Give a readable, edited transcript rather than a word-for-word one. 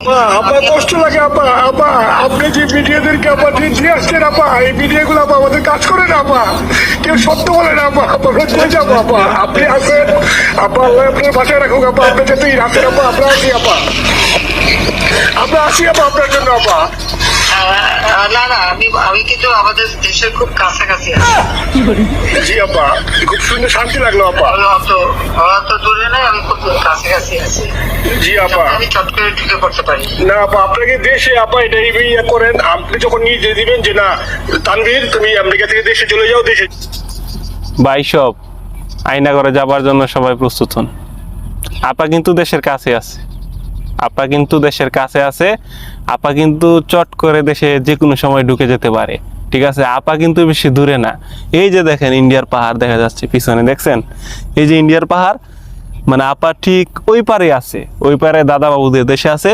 আমার কষ্ট লাগে আপা। আপা আপনি যে মিডিয়াদেরকে আপা দিয়ে আসছেন আপা, এই মিডিয়াগুলো আপা আমাদের কাজ করে না আপা, কেউ সত্য বলে না আপা। আপা আমরা চলে যাবো আপা, আপনি আসেন আপা, আল্লাহ আপনার বাসায় রাখুক আপা, আপনি যাতেই রাখেন আপা, আমরা আসি আপা, আমরা আসি আপা আপনার জন্য আপা। না না, আমি কিন্তু আমাদের দেশের খুব কাছাকাছি আছি। জি আপা, খুব সুন্দর শান্তি লাগলো আপা। অত দূরে নয়, আমি খুব কাছাকাছি আছি। জি আপা, আমি চট করে ঢুকে পড়তে পারি না আপা আপনাকে দেশে আপা এটা ইয়ে করেন, আপনি যখন নিয়ে দিবেন যে না তানভীর তুমি আমেরিকা থেকে দেশে চলে যাও, দেশে ভাই সব আয়না করে যাবার জন্য সবাই প্রস্তুত হন। আপা কিন্তু দেশের কাছে আছে, আপা কিন্তু দেশের কাছে আছে, আপা কিন্তু চট করে দেশে যে কোনো সময় ঢুকে যেতে পারে। ঠিক আছে, আপা কিন্তু বেশি দূরে না। এই যে দেখেন ইন্ডিয়ার পাহাড় দেখা যাচ্ছে পিছনে, দেখছেন এই যে ইন্ডিয়ার পাহাড়, মানে আপা ঠিক ওই পারে আছে, ওই পারে দাদা বাবুদের দেশে আছে।